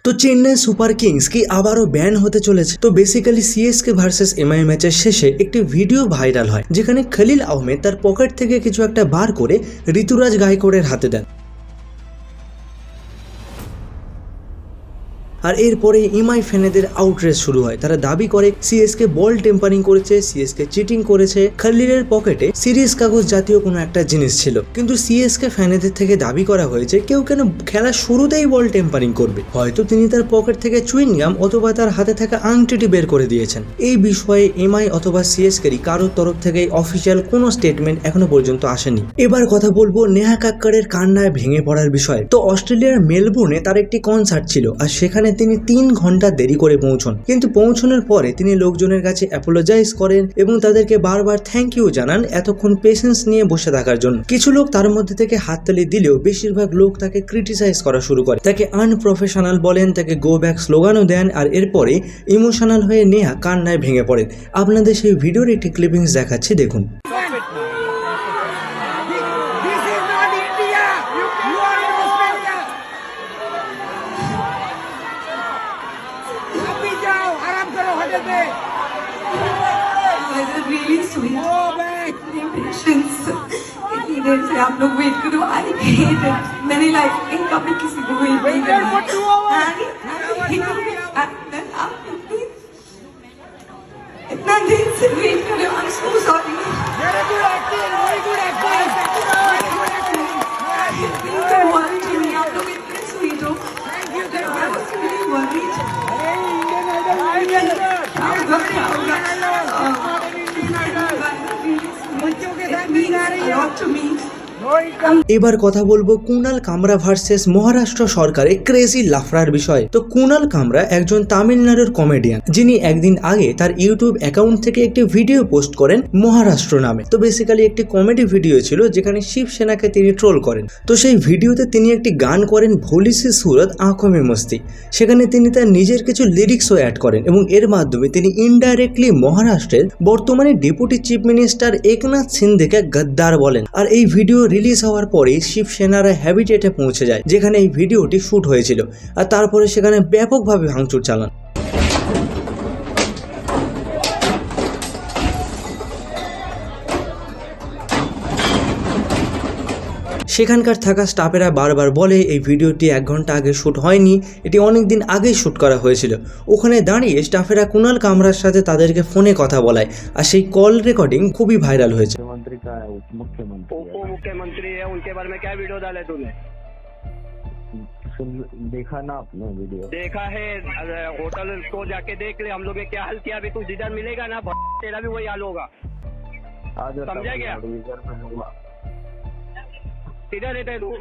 তো Chennai super Kings কি আবারও ব্যান হতে চলেছে। তো বেসিক্যালি সিএসকে ভার্সেস এমআই ম্যাচের শেষে একটি ভিডিও ভাইরাল হয় যেখানে খলিল আহমেদ তার পকেট থেকে কিছু একটা বার করে ঋতুরাজ গায়কোয়াড়ের হাতে দেন। আর এরপরে এমআই ফ্যানেদের আউটরেস শুরু হয়। তারা দাবি করে সিএসকে বল টেম্পারিং করেছে, সিএসকে চিটিং করেছে, খলিলের পকেটে সিরিজ কাগজ জাতীয় কোনো একটা জিনিস ছিল। কিন্তু সিএসকে ফ্যানেদের থেকে দাবি করা হয়েছে কেউ কেন খেলার শুরুতেই বল টেম্পারিং করবে, হয়তো তিনি তার পকেট থেকে চুইংগাম অথবা তার হাতে থাকা আংটিটি বের করে দিয়েছেন। এই বিষয়ে এমআই অথবা সিএসকেরই কারোর তরফ থেকে অফিসিয়াল কোনো স্টেটমেন্ট এখনো পর্যন্ত আসেনি। এবার কথা বলবো নেহা কাক্করের কান্নায় ভেঙে পড়ার বিষয়ে। তো অস্ট্রেলিয়ার মেলবোর্নে তার একটি কনসার্ট ছিল আর সেখানে তিনি 3 ঘন্টা দেরি করে পৌঁছন, কিন্তু পৌঁছানোর পরে তিনি লোকজনের কাছে অ্যাপোলোজাইজ করেন এবং তাদেরকে বারবার থ্যাংক ইউ জানান এতক্ষণ পেশেন্স নিয়ে বসে থাকার জন্য। কিছু লোক তার মধ্যে থেকে হাততালি দিলেও বেশিরভাগ লোক তাকে ক্রিটিসাইজ করা শুরু করে, তাকে আনপ্রফেশনাল বলেন, তাকে গো ব্যাক স্লোগানও দেন। আর এরপরে ইমোশনাল হয়ে নেহা কান্নায় ভেঙে পড়েন। আপনাদের সেই ভিডিওর একটি ক্লিপিংস দেখাচ্ছি, দেখুন। Really sweet. Patience. इतनी देर से आप लोग वेट करो, I hate it. मैंने लाइफ में कभी किसी को वेट नहीं करना। इतना देर से वेट कर रहे हो, I'm so sorry. Very good acting, very good acting. Don't worry to me, आप लोग इतने sweet हो. Thank you. I was really worried. क्या होगा? এবার কথা বলবো কুনাল কামরা ভার্সেস মহারাষ্ট্র সরকারের ক্রেজি লাফড়ার বিষয়ে। তো কুনাল কামরা একজন তামিলনাড়ুর কমেডিয়ান, যিনি একদিন আগে তার ইউটিউব অ্যাকাউন্ট থেকে একটি ভিডিও পোস্ট করেন মহারাষ্ট্র নামে। তো বেসিক্যালি একটি কমেডি ভিডিও ছিল যেখানে শিবসেনাকে তিনি ট্রোল করেন। তো সেই ভিডিওতে তিনি একটি গান করেন ভোলি সি সুরত আঁখো মে মস্তি। সেখানে তিনি তার নিজের কিছু লিরিক্সও অ্যাড করেন এবং এর মাধ্যমে তিনি ইনডাইরেক্টলি মহারাষ্ট্রের বর্তমানে ডেপুটি চিফ মিনিস্টার একনাথ সিন্ধেকে গদ্দার বলেন। আর এই ভিডিও রিলিজ হওয়ার পরে শিবসেনারা হ্যাবিটেটে পৌঁছে যায় যেখানে এই ভিডিওটি শুট হয়েছিল, আর তারপরে সেখানে ব্যাপকভাবে ভাঙচুর চালান। সেখানকার থাকা স্টাফেরা বারবার বলে এই ভিডিওটি 1 ঘন্টা আগে শ্যুট হয়নি, এটি অনেক দিন আগেই শ্যুট করা হয়েছিল। ওখানে দাঁড়িয়ে স্টাফেরা কুনাল কামরার সাথে তাদেরকে ফোনে কথা বলায় আর সেই কল রেকর্ডিং খুবই ভাইরাল হয়েছে। मुख्यमंत्री है, उनके बारे में क्या वीडियो डाले तूने? देखा ना आपने वीडियो? देखा है, होटल को जाके देख ले हम लोग ने क्या हाल किया। अभी तू जिधर मिलेगा ना तेरा भी वही हाल होगा, समझा क्या? किधर रहता है तू?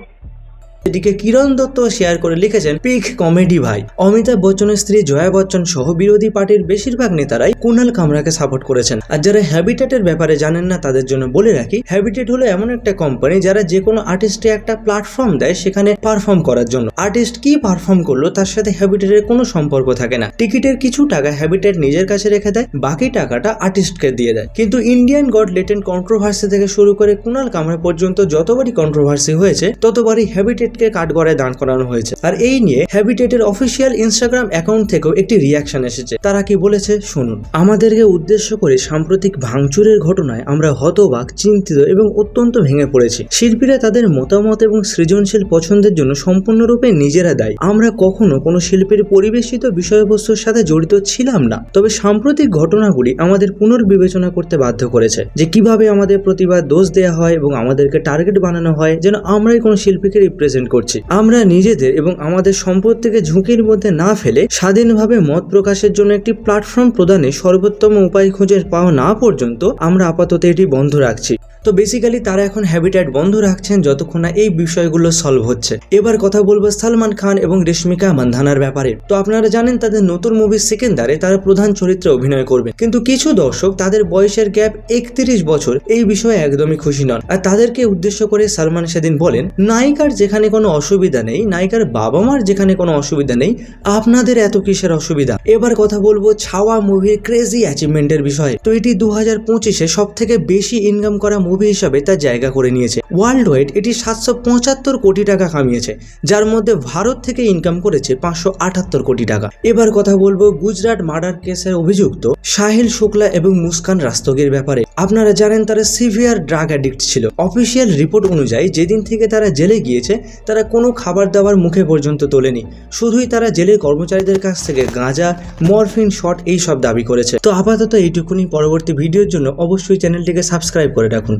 এদিকে কিরণ দত্ত শেয়ার করে লিখেছেন পিক কমেডি ভাই। অমিতাভ বচ্চনের স্ত্রী জয়া বচ্চন সহ বিরোধী পার্টির বেশিরভাগ নেতারাই কুনাল কামরাকে সাপোর্ট করেছেন। আর যারা হ্যাবিটেটের ব্যাপারে জানেন না তাদের জন্য বলে রাখি, হ্যাবিটেট হলো এমন একটা কোম্পানি যারা যে কোনো আর্টিস্টে একটা প্ল্যাটফর্ম দেয় সেখানে পারফর্ম করার জন্য। আর্টিস্ট কি পারফর্ম করলো তার সাথে হ্যাবিটেটের কোনো সম্পর্ক থাকে না। টিকিটের কিছু টাকা হ্যাবিটেট নিজের কাছে রেখে দেয়, বাকি টাকাটা আর্টিস্টকে দিয়ে দেয়। কিন্তু ইন্ডিয়ান গড লেটেন্ট কন্ট্রোভার্সি থেকে শুরু করে কুনাল কামরা পর্যন্ত যতবারই কন্ট্রোভার্সি হয়েছে ততবারই হ্যাবিটেট কাঠগড়ায় দাঁড় করানো হয়েছে। আর এই নিয়ে হ্যাবিটেটের অফিসিয়াল ইনস্টাগ্রাম অ্যাকাউন্ট থেকেও একটি রিয়াকশন এসেছে। তারা কি বলেছে শুনুন। আমাদেরকে উদ্দেশ্য করে সাম্প্রতিক ভাঙচুরের ঘটনায় আমরা হতবাক, চিন্তিত এবং অত্যন্ত ভেঙে পড়েছি। শিল্পীরা তাদের মতামত এবং সৃজনশীল পছন্দের জন্য সম্পূর্ণরূপে নিজেরা দায়ী। আমরা কখনো কোনো শিল্পীর পরিবেশিত বিষয়বস্তুর সাথে জড়িত ছিলাম না, তবে সাম্প্রতিক ঘটনাগুলি আমাদের পুনর্বিবেচনা করতে বাধ্য করেছে যে কিভাবে আমাদের প্রতিবাদ দোষ দেওয়া হয় এবং আমাদেরকে টার্গেট বানানো হয় যেন আমরাই কোনো শিল্পীকে রিপ্রেজেন্ট করছি। আমরা নিজেদের এবং আমাদের সম্পত্তিকে ঝুঁকির মধ্যে না ফেলে স্বাধীনভাবে মত প্রকাশের জন্য একটি প্ল্যাটফর্ম প্রদানে সর্বোত্তম উপায় খুঁজে পাওয়া না পর্যন্ত আমরা আপাতত এটি বন্ধ রাখছি। তো বেসিক্যালি তারা এখন হ্যাবিটেট বন্ধ রাখছেন যতক্ষণ না এই বিষয়গুলো সলভ হচ্ছে। এবার কথা বলবো সালমান খান এবং রেশমিকা মান্ধানার ব্যাপারে। তো আপনারা জানেন তাদের নতুন মুভি সিকেন্দারে তারা প্রধান চরিত্রে অভিনয় করবেন, কিন্তু কিছু দর্শক তাদের বয়সের গ্যাপ 31 বছর এই বিষয়ে একদমই খুশি নন। আর তাদেরকে উদ্দেশ্য করে সালমান সেদিন বলেন নায়িকার যেখানে কোনো কোনো অসুবিধা নেই, নায়িকার বাবা মার যেখানে কোনো অসুবিধা নেই, আপনাদের এত কিসের অসুবিধা? এবার কথা বলবো ছাওয়া মুভির ক্রেজি অ্যাচিভমেন্টের বিষয়ে। তো এটি 2025-এ সব থেকে বেশি ইনকাম করা মুভি হিসাবে তার জায়গা করে নিয়েছে। ওয়ার্ল্ড ওয়াইড এটি 775 কোটি টাকা কামিয়েছে, যার মধ্যে ভারত থেকে ইনকাম করেছে 578 কোটি টাকা। এবার কথা বলবো গুজরাট মার্ডার কেসের অভিযুক্ত সাহিল শুক্লা এবং মুস্কান রাস্তগির ব্যাপারে। আপনারা জানেন তারা সিভিয়ার ড্রাগ অ্যাডিক্ট ছিল। অফিসিয়াল রিপোর্ট অনুযায়ী যেদিন থেকে তারা জেলে গিয়েছে তারা কোনো খাবার দাবার মুখে পর্যন্ত তোলেনি, শুধুই তারা জেলের কর্মচারীদের কাছ থেকে গাঁজা, মরফিন শট এইসব দাবি করেছে। তো আপাতত এইটুকুনি। পরবর্তী ভিডিওর জন্য অবশ্যই চ্যানেলটিকে সাবস্ক্রাইব করে রাখুন।